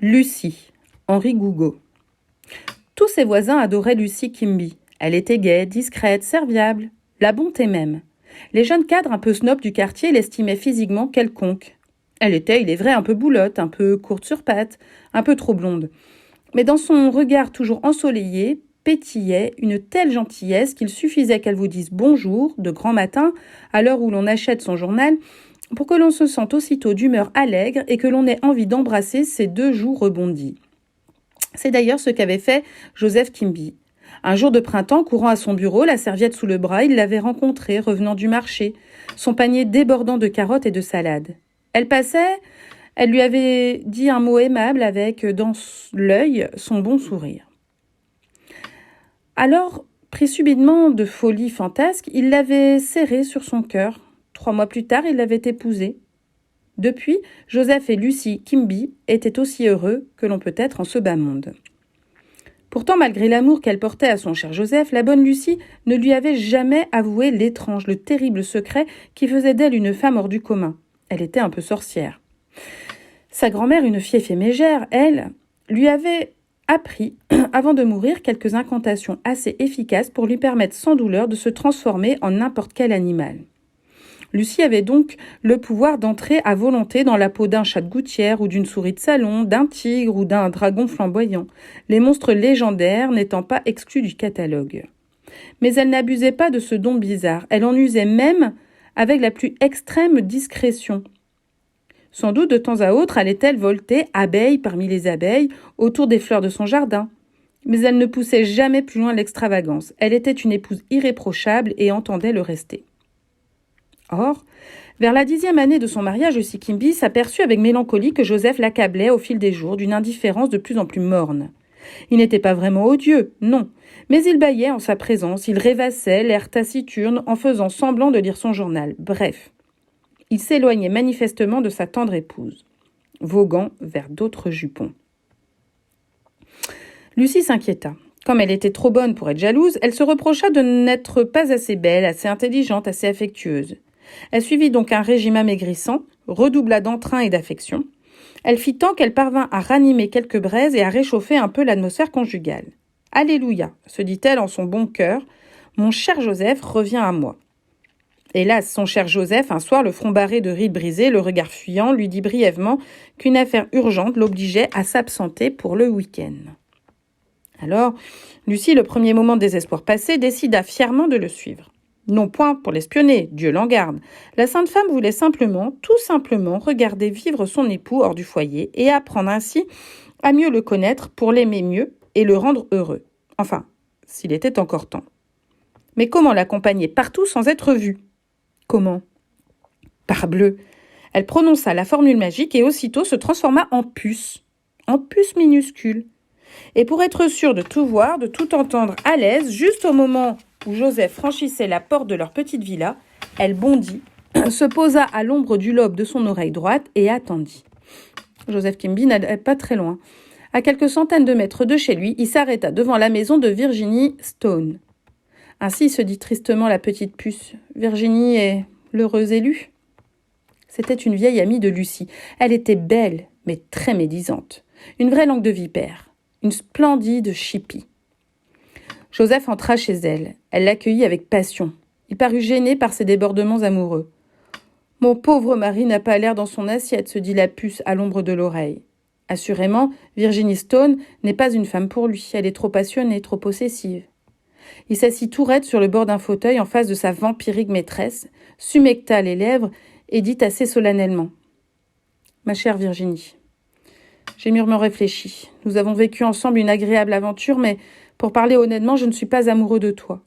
Lucie, Henri Gougaud. Tous ses voisins adoraient Lucie Quimby. Elle était gaie, discrète, serviable, la bonté même. Les jeunes cadres un peu snobs du quartier l'estimaient physiquement quelconque. Elle était, il est vrai, un peu boulotte, un peu courte sur pattes, un peu trop blonde. Mais dans son regard toujours ensoleillé, pétillait une telle gentillesse qu'il suffisait qu'elle vous dise bonjour de grand matin, à l'heure où l'on achète son journal, pour que l'on se sente aussitôt d'humeur allègre et que l'on ait envie d'embrasser ses deux joues rebondies. C'est d'ailleurs ce qu'avait fait Joseph Quimby. Un jour de printemps, courant à son bureau, la serviette sous le bras, il l'avait rencontrée revenant du marché, son panier débordant de carottes et de salades. Elle passait, elle lui avait dit un mot aimable avec, dans l'œil, son bon sourire. Alors, pris subitement de folie fantasque, il l'avait serrée sur son cœur. 3 mois plus tard, il l'avait épousée. Depuis, Joseph et Lucie Quimby étaient aussi heureux que l'on peut être en ce bas monde. Pourtant, malgré l'amour qu'elle portait à son cher Joseph, la bonne Lucie ne lui avait jamais avoué l'étrange, le terrible secret qui faisait d'elle une femme hors du commun. Elle était un peu sorcière. Sa grand-mère, une fieffe et mégère, elle, lui avait appris, avant de mourir, quelques incantations assez efficaces pour lui permettre sans douleur de se transformer en n'importe quel animal. Lucie avait donc le pouvoir d'entrer à volonté dans la peau d'un chat de gouttière ou d'une souris de salon, d'un tigre ou d'un dragon flamboyant, les monstres légendaires n'étant pas exclus du catalogue. Mais elle n'abusait pas de ce don bizarre, elle en usait même avec la plus extrême discrétion. Sans doute de temps à autre allait-elle volter, abeille parmi les abeilles, autour des fleurs de son jardin. Mais elle ne poussait jamais plus loin l'extravagance. Elle était une épouse irréprochable et entendait le rester. Or, vers la 10e année de son mariage, Lucie Quimby s'aperçut avec mélancolie que Joseph l'accablait au fil des jours d'une indifférence de plus en plus morne. Il n'était pas vraiment odieux, non, mais il bâillait en sa présence, il rêvassait, l'air taciturne, en faisant semblant de lire son journal. Bref, il s'éloignait manifestement de sa tendre épouse, voguant vers d'autres jupons. Lucie s'inquiéta. Comme elle était trop bonne pour être jalouse, elle se reprocha de n'être pas assez belle, assez intelligente, assez affectueuse. Elle suivit donc un régime amaigrissant, redoubla d'entrain et d'affection. Elle fit tant qu'elle parvint à ranimer quelques braises et à réchauffer un peu l'atmosphère conjugale. « Alléluia !» se dit-elle en son bon cœur, « mon cher Joseph revient à moi. » Hélas, son cher Joseph, un soir, le front barré de rides brisées, le regard fuyant, lui dit brièvement qu'une affaire urgente l'obligeait à s'absenter pour le week-end. Alors, Lucie, le premier moment de désespoir passé, décida fièrement de le suivre. Non point pour l'espionner, Dieu l'en garde. La sainte femme voulait simplement, tout simplement, regarder vivre son époux hors du foyer et apprendre ainsi à mieux le connaître pour l'aimer mieux et le rendre heureux. Enfin, s'il était encore temps. Mais comment l'accompagner partout sans être vue ? Comment ? Parbleu ! Elle prononça la formule magique et aussitôt se transforma en puce minuscule. Et pour être sûre de tout voir, de tout entendre à l'aise, juste au moment où Joseph franchissait la porte de leur petite villa, elle bondit, se posa à l'ombre du lobe de son oreille droite et attendit. Joseph Quimby n'allait pas très loin. À quelques centaines de mètres de chez lui, il s'arrêta devant la maison de Virginie Stone. Ainsi se dit tristement la petite puce. Virginie est l'heureuse élue. C'était une vieille amie de Lucie. Elle était belle, mais très médisante. Une vraie langue de vipère. Une splendide chipie. Joseph entra chez elle. Elle l'accueillit avec passion. Il parut gêné par ses débordements amoureux. « Mon pauvre mari n'a pas l'air dans son assiette », se dit la puce à l'ombre de l'oreille. Assurément, Virginie Stone n'est pas une femme pour lui. Elle est trop passionnée, trop possessive. Il s'assit tout raide sur le bord d'un fauteuil en face de sa vampirique maîtresse, s'humecta les lèvres et dit assez solennellement « Ma chère Virginie, j'ai mûrement réfléchi. Nous avons vécu ensemble une agréable aventure, mais pour parler honnêtement, je ne suis pas amoureux de toi.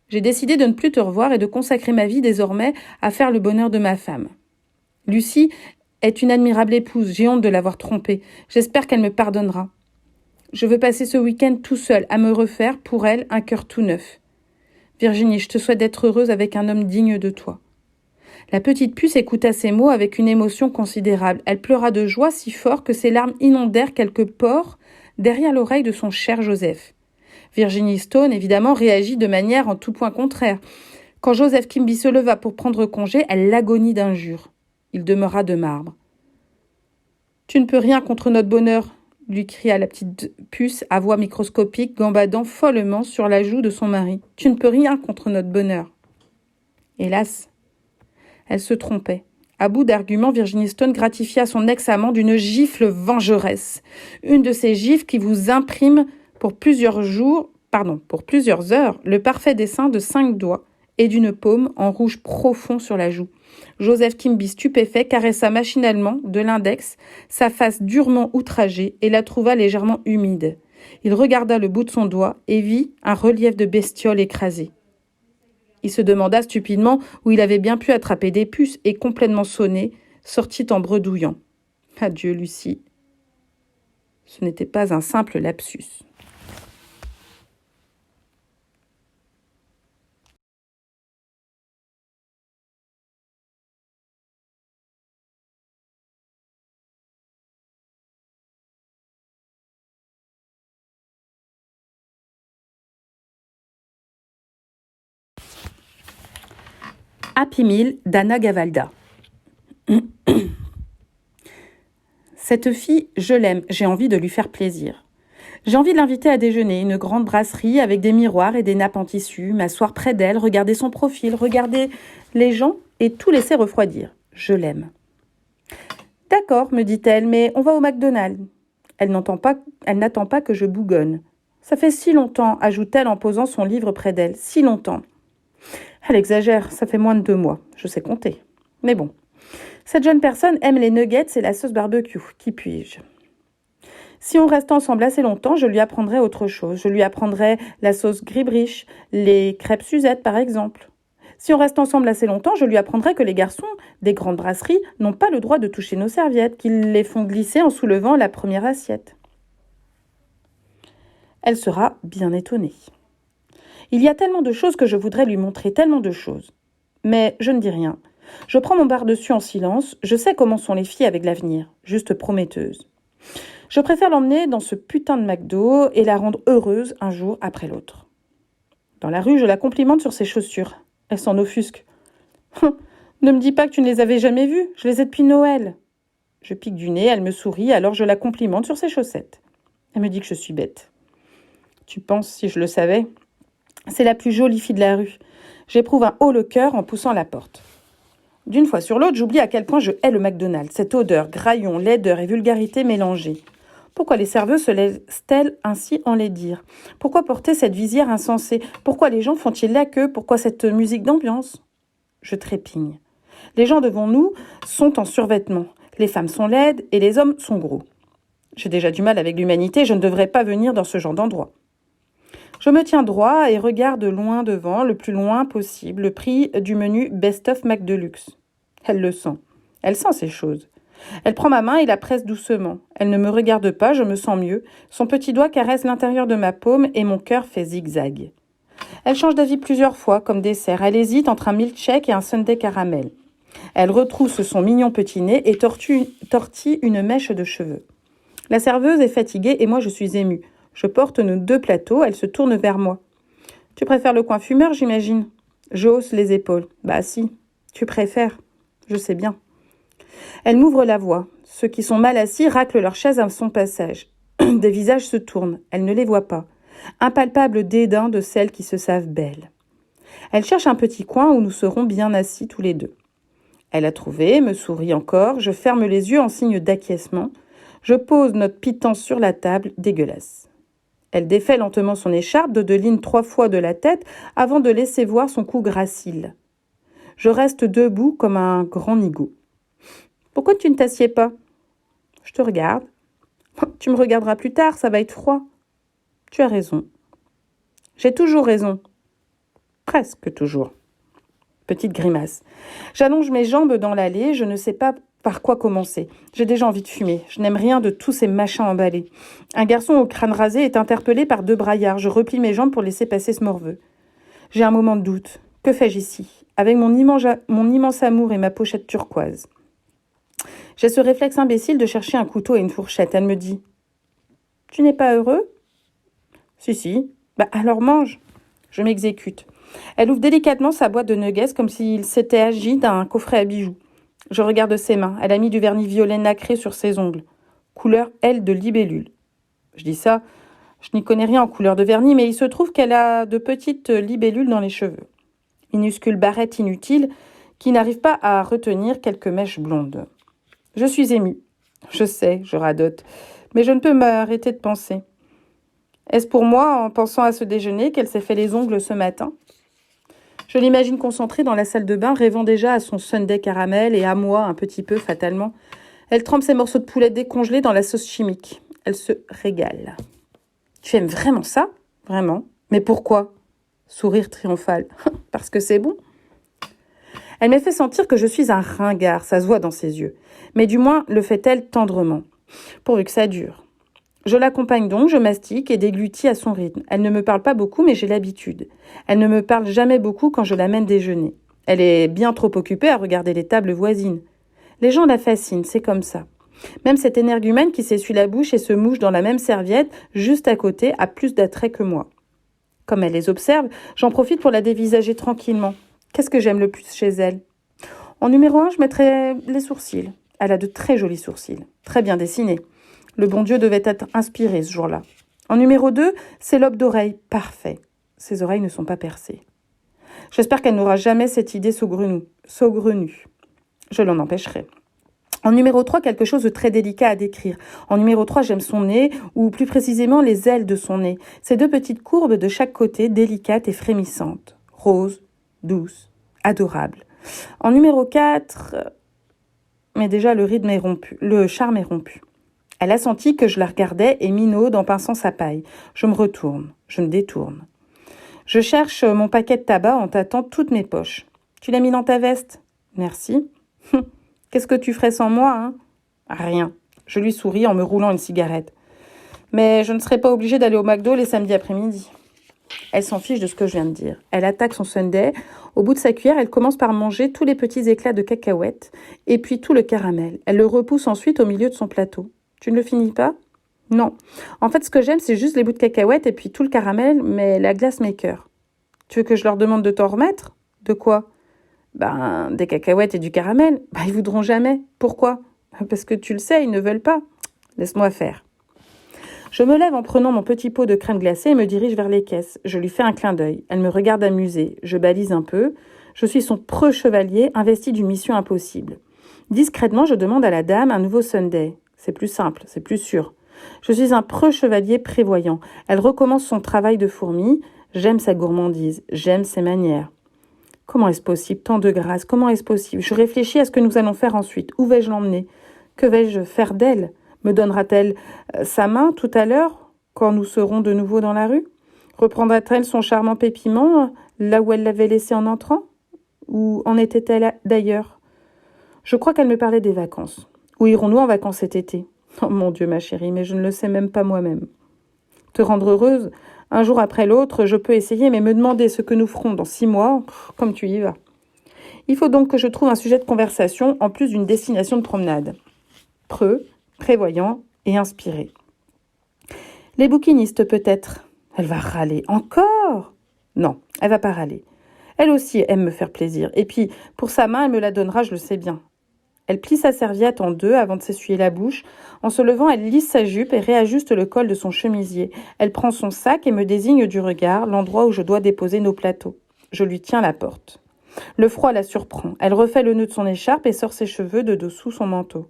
J'ai décidé de ne plus te revoir et de consacrer ma vie désormais à faire le bonheur de ma femme. Lucie est une admirable épouse, j'ai honte de l'avoir trompée. J'espère qu'elle me pardonnera. Je veux passer ce week-end tout seul à me refaire, pour elle, un cœur tout neuf. Virginie, je te souhaite d'être heureuse avec un homme digne de toi. » La petite puce écouta ces mots avec une émotion considérable. Elle pleura de joie si fort que ses larmes inondèrent quelques pores derrière l'oreille de son cher Joseph. Virginie Stone, évidemment, réagit de manière en tout point contraire. Quand Joseph Quimby se leva pour prendre congé, elle l'agonie d'injures. Il demeura de marbre. « Tu ne peux rien contre notre bonheur, lui cria la petite puce à voix microscopique, gambadant follement sur la joue de son mari. « Tu ne peux rien contre notre bonheur. » Hélas, elle se trompait. À bout d'arguments, Virginie Stone gratifia son ex-amant d'une gifle vengeresse. Une de ces gifles qui vous impriment pour plusieurs heures, le parfait dessin de 5 doigts et d'une paume en rouge profond sur la joue. Joseph Quimby, stupéfait, caressa machinalement de l'index sa face durement outragée et la trouva légèrement humide. Il regarda le bout de son doigt et vit un relief de bestiole écrasée. Il se demanda stupidement où il avait bien pu attraper des puces et, complètement sonné, sortit en bredouillant. Adieu, Lucie. Ce n'était pas un simple lapsus. Happy Meal d'Anna Gavalda. Cette fille, je l'aime, j'ai envie de lui faire plaisir. J'ai envie de l'inviter à déjeuner, une grande brasserie avec des miroirs et des nappes en tissu, m'asseoir près d'elle, regarder son profil, regarder les gens et tout laisser refroidir. Je l'aime. D'accord, me dit-elle, mais on va au McDonald's. Elle n'attend pas que je bougonne. Ça fait si longtemps, ajoute-t-elle en posant son livre près d'elle, si longtemps. Elle exagère, ça fait moins de 2 mois, je sais compter. Mais bon, cette jeune personne aime les nuggets et la sauce barbecue, qui puis-je ? Si on reste ensemble assez longtemps, je lui apprendrai autre chose. Je lui apprendrai la sauce Gribrich, les crêpes Suzette par exemple. Si on reste ensemble assez longtemps, je lui apprendrai que les garçons des grandes brasseries n'ont pas le droit de toucher nos serviettes, qu'ils les font glisser en soulevant la première assiette. Elle sera bien étonnée. Il y a tellement de choses que je voudrais lui montrer, tellement de choses. Mais je ne dis rien. Je prends mon bar-dessus en silence. Je sais comment sont les filles avec l'avenir, juste prometteuses. Je préfère l'emmener dans ce putain de McDo et la rendre heureuse un jour après l'autre. Dans la rue, je la complimente sur ses chaussures. Elle s'en offusque. Ne me dis pas que tu ne les avais jamais vues. Je les ai depuis Noël. Je pique du nez, elle me sourit, alors je la complimente sur ses chaussettes. Elle me dit que je suis bête. Tu penses, si je le savais ? C'est la plus jolie fille de la rue. J'éprouve un haut le cœur en poussant la porte. D'une fois sur l'autre, j'oublie à quel point je hais le McDonald's. Cette odeur, graillon, laideur et vulgarité mélangées. Pourquoi les serveuses se laissent-elles ainsi enlaidir ? Pourquoi porter cette visière insensée ? Pourquoi les gens font-ils la queue ? Pourquoi cette musique d'ambiance ? Je trépigne. Les gens devant nous sont en survêtement. Les femmes sont laides et les hommes sont gros. J'ai déjà du mal avec l'humanité, je ne devrais pas venir dans ce genre d'endroit. Je me tiens droit et regarde loin devant, le plus loin possible, le prix du menu Best of McDeluxe. Elle le sent. Elle sent ces choses. Elle prend ma main et la presse doucement. Elle ne me regarde pas, je me sens mieux. Son petit doigt caresse l'intérieur de ma paume et mon cœur fait zigzag. Elle change d'avis plusieurs fois, comme dessert. Elle hésite entre un milkshake et un sundae caramel. Elle retrousse son mignon petit nez et tortille une mèche de cheveux. La serveuse est fatiguée et moi je suis émue. Je porte nos 2 plateaux, elle se tourne vers moi. « Tu préfères le coin fumeur, j'imagine ?» Je hausse les épaules. « Bah si, tu préfères. Je sais bien. » Elle m'ouvre la voie. Ceux qui sont mal assis raclent leur chaise à son passage. Des visages se tournent. Elle ne les voit pas. Impalpable dédain de celles qui se savent belles. Elle cherche un petit coin où nous serons bien assis tous les deux. Elle a trouvé, me sourit encore. Je ferme les yeux en signe d'acquiescement. Je pose notre pitance sur la table, dégueulasse. Elle défait lentement son écharpe, dodeline 3 fois de la tête, avant de laisser voir son cou gracile. Je reste debout comme un grand nigaud. « Pourquoi tu ne t'assieds pas ?»« Je te regarde. »« Tu me regarderas plus tard, ça va être froid. »« Tu as raison. »« J'ai toujours raison. »« Presque toujours. » Petite grimace. J'allonge mes jambes dans l'allée, je ne sais pas par quoi commencer. J'ai déjà envie de fumer. Je n'aime rien de tous ces machins emballés. Un garçon au crâne rasé est interpellé par 2 braillards. Je replie mes jambes pour laisser passer ce morveux. J'ai un moment de doute. Que fais-je ici ? Avec mon immense amour et ma pochette turquoise. J'ai ce réflexe imbécile de chercher un couteau et une fourchette. Elle me dit « Tu n'es pas heureux ?»« Si. Bah alors mange. » Je m'exécute. Elle ouvre délicatement sa boîte de nuggets comme s'il s'était agi d'un coffret à bijoux. Je regarde ses mains. Elle a mis du vernis violet nacré sur ses ongles. Couleur aile de libellule. Je dis ça, je n'y connais rien en couleur de vernis, mais il se trouve qu'elle a de petites libellules dans les cheveux. Minuscule barrette inutile qui n'arrive pas à retenir quelques mèches blondes. Je suis émue. Je sais, je radote, mais je ne peux m'arrêter de penser. Est-ce pour moi, en pensant à ce déjeuner, qu'elle s'est fait les ongles ce matin ? Je l'imagine concentrée dans la salle de bain, rêvant déjà à son sundae caramel et à moi, un petit peu fatalement. Elle trempe ses morceaux de poulet décongelés dans la sauce chimique. Elle se régale. « Tu aimes vraiment ça ? Vraiment ? Mais pourquoi ?» Sourire triomphal. « Parce que c'est bon. » Elle m'a fait sentir que je suis un ringard, ça se voit dans ses yeux. Mais du moins le fait-elle tendrement, pourvu que ça dure. Je l'accompagne donc, je mastique et déglutis à son rythme. Elle ne me parle pas beaucoup, mais j'ai l'habitude. Elle ne me parle jamais beaucoup quand je l'amène déjeuner. Elle est bien trop occupée à regarder les tables voisines. Les gens la fascinent, c'est comme ça. Même cette énergumène qui s'essuie la bouche et se mouche dans la même serviette, juste à côté, a plus d'attrait que moi. Comme elle les observe, j'en profite pour la dévisager tranquillement. Qu'est-ce que j'aime le plus chez elle ? En numéro 1, je mettrais les sourcils. Elle a de très jolis sourcils, très bien dessinés. Le bon Dieu devait être inspiré ce jour-là. En numéro 2, ses lobes d'oreilles, parfait. Ses oreilles ne sont pas percées. J'espère qu'elle n'aura jamais cette idée saugrenue. Je l'en empêcherai. En numéro 3, quelque chose de très délicat à décrire. En numéro 3, j'aime son nez, ou plus précisément les ailes de son nez. Ces deux petites courbes de chaque côté, délicates et frémissantes. Roses, douces, adorables. En numéro 4, mais déjà le charme est rompu. Elle a senti que je la regardais et minaude en pinçant sa paille. Je me retourne, je me détourne. Je cherche mon paquet de tabac en tâtant toutes mes poches. « Tu l'as mis dans ta veste ?»« Merci. »« Qu'est-ce que tu ferais sans moi, hein ?»« Rien. » Je lui souris en me roulant une cigarette. « Mais je ne serais pas obligée d'aller au McDo les samedis après-midi. » Elle s'en fiche de ce que je viens de dire. Elle attaque son sundae. Au bout de sa cuillère, elle commence par manger tous les petits éclats de cacahuètes et puis tout le caramel. Elle le repousse ensuite au milieu de son plateau. « Tu ne le finis pas ?»« Non. En fait, ce que j'aime, c'est juste les bouts de cacahuètes et puis tout le caramel, mais la glace maker. »« Tu veux que je leur demande de t'en remettre ?»« De quoi ?»« Des cacahuètes et du caramel. Ils voudront jamais. Pourquoi ? Parce que tu le sais, ils ne veulent pas. Laisse-moi faire. » Je me lève en prenant mon petit pot de crème glacée et me dirige vers les caisses. Je lui fais un clin d'œil. Elle me regarde amusée. Je balise un peu. Je suis son preux chevalier investi d'une mission impossible. Discrètement, je demande à la dame un nouveau sundae. C'est plus simple, c'est plus sûr. Je suis un preux chevalier prévoyant. Elle recommence son travail de fourmi. J'aime sa gourmandise. J'aime ses manières. Comment est-ce possible ? Tant de grâce. Comment est-ce possible ? Je réfléchis à ce que nous allons faire ensuite. Où vais-je l'emmener ? Que vais-je faire d'elle ? Me donnera-t-elle sa main tout à l'heure, quand nous serons de nouveau dans la rue ? Reprendra-t-elle son charmant pépiment, là où elle l'avait laissé en entrant ? Où en était-elle d'ailleurs ? Je crois qu'elle me parlait des vacances. Où irons-nous en vacances cet été ? Oh mon Dieu, ma chérie, mais je ne le sais même pas moi-même. Te rendre heureuse, un jour après l'autre, je peux essayer, mais me demander ce que nous ferons dans 6 mois, comme tu y vas. Il faut donc que je trouve un sujet de conversation en plus d'une destination de promenade. Preux, prévoyant et inspiré. Les bouquinistes peut-être. Elle va râler. Encore ? Non, elle va pas râler. Elle aussi aime me faire plaisir. Et puis, pour sa main, elle me la donnera, je le sais bien. Elle plie sa serviette en 2 avant de s'essuyer la bouche. En se levant, elle lisse sa jupe et réajuste le col de son chemisier. Elle prend son sac et me désigne du regard l'endroit où je dois déposer nos plateaux. Je lui tiens la porte. Le froid la surprend. Elle refait le nœud de son écharpe et sort ses cheveux de dessous son manteau.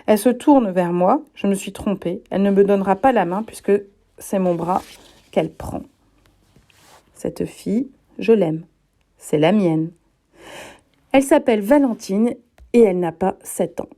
Elle se tourne vers moi. Je me suis trompée. Elle ne me donnera pas la main puisque c'est mon bras qu'elle prend. Cette fille, je l'aime. C'est la mienne. Elle s'appelle Valentine et elle n'a pas 7 ans.